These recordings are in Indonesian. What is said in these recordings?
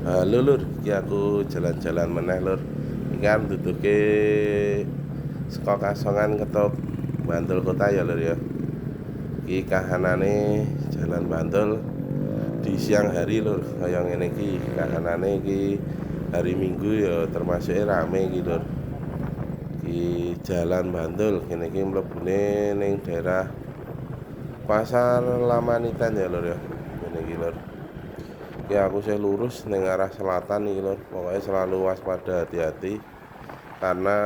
Halo Lur, iki aku jalan-jalan meneh Lur. Iki kan duduke saka Kasongan ketop Bantul kota ya Lur ya. Iki kahanane Jalan Bantul di siang hari Lur. Kaya ngene iki kahanane iki hari Minggu ya termasuk rame iki Lur. Iki Jalan Bantul kene iki mlebune ning daerah Pasar Lamanitan ya Lur ya. Kene iki Lur. Ya aku saya lurus ning arah selatan iki Lur. Pokoknya selalu waspada, hati-hati karena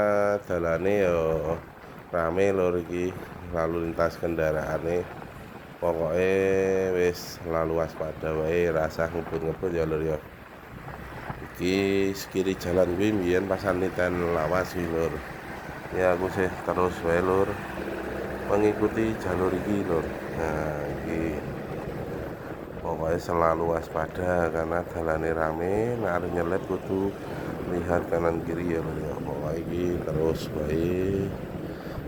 dalane ya rame Lur iki, lalu lintas kendaraane. Pokoknya wis selalu waspada wae, rasah ngebut-ngebut ya Lur ya. Iki sekiri jalan kuwi mbiyen Pasar Niten lawas iki Lur. Ya aku sih terus wae Lur mengikuti jalur iki Lur. Nah, iki pokoknya selalu waspada karena dalane rame, nek arep nyelip kudu lihat kanan kiri ya Lur ya. Pokoknya iki terus wae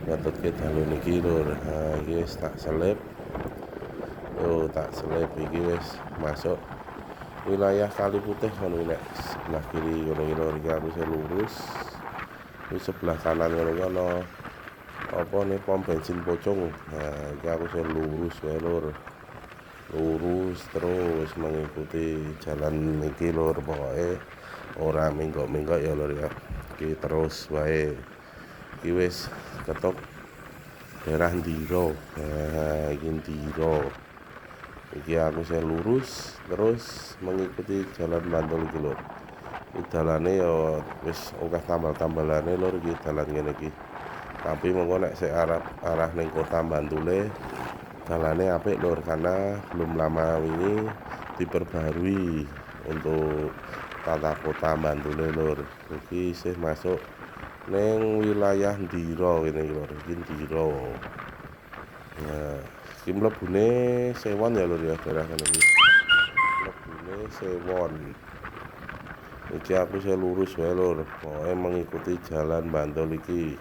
ngetutke dalu niki Lur. Nah, iki wis tak selip. Yo tak selip iki wis masuk wilayah Kali Putih ngono nek sebelah kiri ngono iki Lur. Iki aku sing lurus. Di sebelah kanan ngono iki ana apa nih pom bensin Pocong. Nah, iki aku sing lurus wae Lur. Lurus terus mengikuti jalan iki Lur, pokoknya ora minggok-minggok ya Lur ya. Iki terus wae. Iki wis ketok daerah Ndiro. Nah, iki Ndiro. Iki aku saya lurus terus mengikuti jalan Bantul iki Lur. Iki dalane ya wis akeh tambal-tambalane Lur iki dalan ngene iki. Tapi mengko nek sik arah ning kota Bantule dalane apik Lur, karena belum lama ini diperbarui untuk tata kota Bantule Lur. Iki isih masuk ning wilayah Ndiro ini Lur, iki Ndiro. Nah, iki mlebune Sewon ya Lur ya, daerah kene iki. Mlebune Sewon. Iki aku saya lurus wae Lur, pokoknya mengikuti jalan Bantul iki.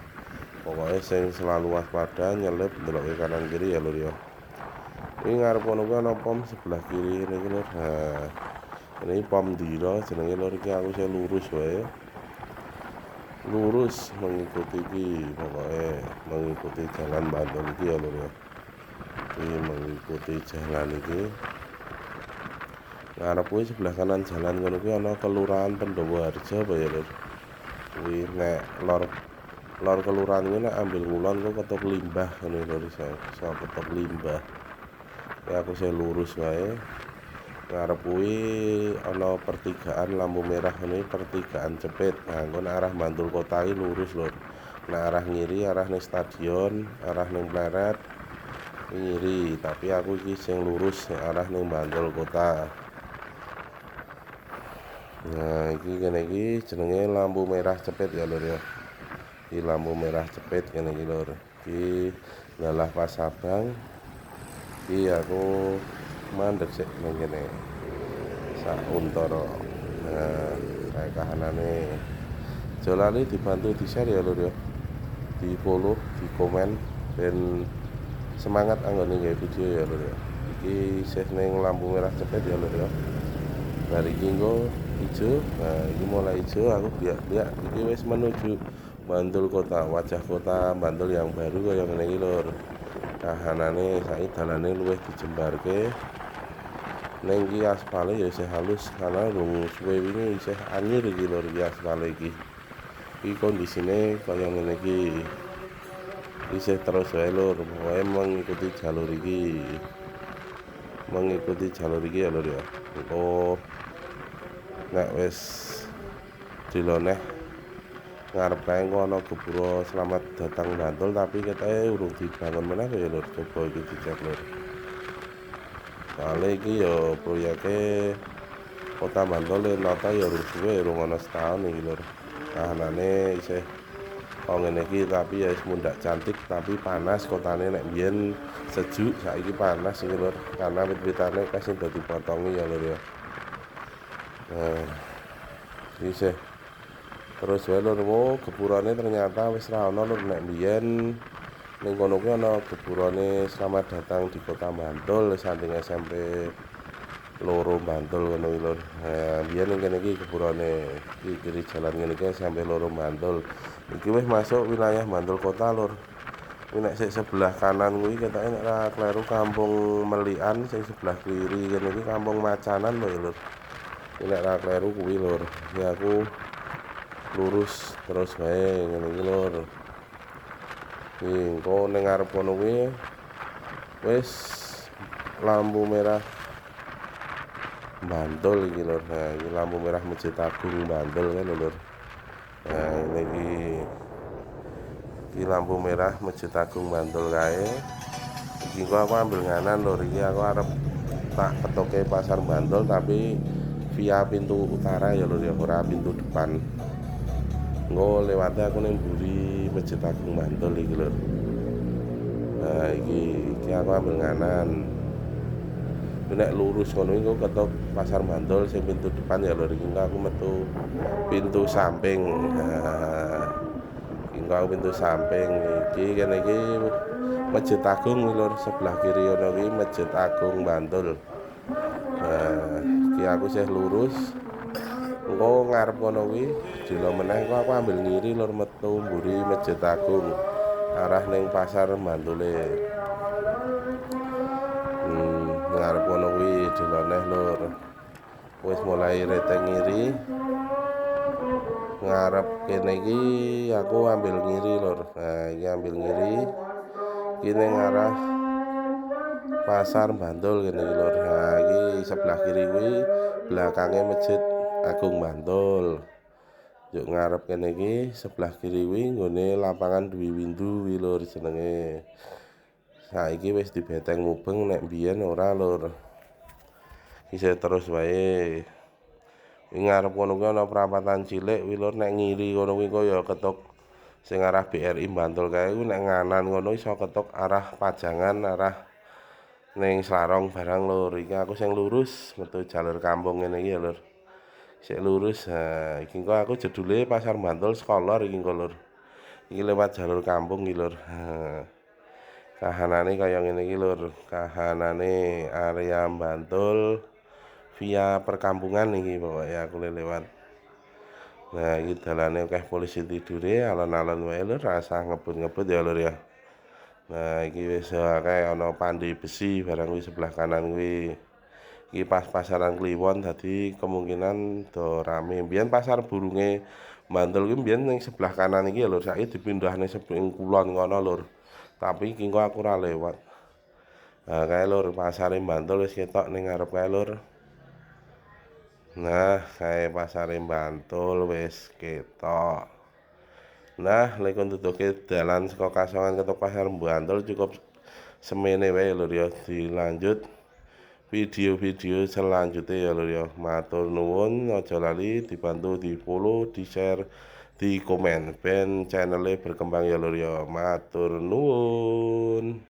Pokoknya sing selalu waspada nyelip ndelok kanan kiri ya Lur ya. Ini ngarep kono kuwi ana pom sebelah kiri niki Lur. Nah, ini pom Ndiro jenenge Lur, iki aku saya lurus wae. Lurus mengikuti iki, pokoknya mengikuti jalan Bantul iki ya Lur ya. Iki mengikuti jalan iki. Ngarep kuwi sebelah kanan jalan kono kuwi ana Kelurahan Pendowo Harjo apa ya Lur. Kuwi nek lor kelurahan kuwi nek ambil ngulon kok ketok limbah ngene Lur, iso ketok limbah. Ya aku saya lurus wae. Ngarep kuwi ana pertigaan lampu merah ini, pertigaan Cepit. Nah, engko nek arah Bantul kota iki lurus Lur. Nek arah ngiri, arah ning stadion, arah ning Pleret ngiri, tapi aku iki sing lurus arah ning Bantul kota. Nah, iki kene iki jenenge lampu merah Cepit ya Lur ya. Iki lampu merah Cepit kene iki Lur. Iki dalah Pasabang. Iki aku mandek sik nang kene. Sauntara. Nah, kayak kahanane. Jolane dibantu di-share ya Lur ya. Di-follow, di-komen ben semangat anggone gawe video ya Lur ya. Iki isih ning lampu merah Cepit ya Lur ya. Dari iki engko ijo. Nah, iki mulai ijo aku biak-biak iki wis menuju Bantul kota, wajah kota Bantul yang baru kaya ngene iki Lur. Kahanane saiki dalane luwih dijembarke. Ning iki aspale ya isih halus karena rung suwe wingi isih anyir iki Lur iki aspale iki. Iki kondisine kaya ngene iki. Isih terus wae Lur, pokoke mengikuti jalur iki. Mengikuti jalur iki ya Lur ya. Engko nek wis diloneh ngarep kae engko ana gepura selamat datang Bantul, tapi ketoke urung dibangun meneh ya Lur. Coba iki dicek Lur. Soale iki ya proyeke Kota Bantul nata ya urung suwe, urung ana setahun iki Lur. Kahanane isih kok ngene iki, tapi ya wis mundak cantik, tapi panas kotane. Nek biyen sejuk, saiki panas iki Lur, karena wit-witane kasih dadi potongi ya Lur ya. Nah, isih terus wae Lur, gepurane ternyata wis ra ono Lur. Nek biyen ning kono kuwi ana gepurane selamat datang di Kota Bantul saking SMP loro Bantul ngono iki lur. Nah, biyen ning kene iki sepurane iki kiri jalan ngene iki sampai loro Bantul. Iki wis masuk wilayah Bantul kota lur. Kuwi nek sik sebelah kanan kuwi ketoke nek ora kleru Kampung Melian, sing sebelah kiri kene iki Kampung Macanan lho ya lur. Iki nek ora kleru kuwi lur. Ya aku lurus terus wae ngene iki lur. Iki engko ning ngarep kono kuwi wis lampu merah Bantul iki lur. Nah, iki lampu merah Masjid Agung Bantul kan lur. Nah, iki lampu merah Masjid Agung Bantul kae. Iki kok aku ambil nganan lur, iki aku arep tak ketoke pasar Bantul tapi via pintu utara ya lur ya, ora pintu depan. Engko lewate aku ning mburi Masjid Agung Bantul iki lur. Nah, iki aku ambil nganan. Nek lurus ngono iku ketok pasar Bantul sing pintu depan ya lur, iki aku metu pintu samping. Nah, iki aku pintu samping iki kene iki Masjid Agung lur, sebelah kiri ono kuwi Masjid Agung Bantul. Nah, iki aku sih lurus. Engko ngarep kono kuwi dilo meneh aku ambil ngiri lur metu mburi Masjid Agung arah ning pasar Bantule. Ngarep kono kuwi dilo neh lur. Wis mulai rete ngiri. Ngarep kene iki aku ambil ngiri lur. Nah, iki ambil ngiri. Iki ning arah pasar Bantul kene iki lur. Nah, iki sebelah kiri kuwi belakangnya Masjid Agung Bantul. Yuk ngarep kene iki sebelah kiri kuwi nggone lapangan Dwi Windu kuwi lur jenenge. Saiki wis dibeteng mubeng nek biyen ora lur. Isih terus wae. Ngarep kono kuwi ana perapatan cilik kuwi lur, nek ngiri kono kuwi kaya ketok sing arah BRI Bantul kae kuwi nek nganan ngono iso ketok arah Pajangan, arah ning Slarong barang lur. Iki aku sing lurus metu jalur kampung ngene iki ya lur. Sik lurus. Nah, iki kok aku jedule pasar Bantul Sekolor iki kok lur. Iki lewat jalur kampung iki lur. Kahanane kaya ngene iki lur. Kahanane area Bantul via perkampungan iki pokoke aku lewat. Nah, iki dalane akeh polisi tidure, alon-alon wae lur, rasa ngebut-ngebut ya lur ya. Nah, iki wis akeh ana pandi besi barang kuwi sebelah kanan kuwi. Iki pas pasaran Kliwon dadi kemungkinan do rame. Biyen pasar burunge Bantul kuwi biyen ning sebelah kanan iki ya lur, saiki dipindah ning sebelah kulon kono lur. Tapi iki kok aku ora lewat. Nah, kae lur pasare Bantul wis ketok ning ngarep kae lur. Nah, kae pasare Bantul wis ketok. Nah, lek nutuke dalan saka Kasongan ke pasar Bantul cukup semene wae lur ya. Dilanjut video-video selanjutnya ya lur ya. Matur nuwun, aja lali dibantu di-follow, di-share, di komen ben channelnya berkembang ya lur ya. Matur nuwun.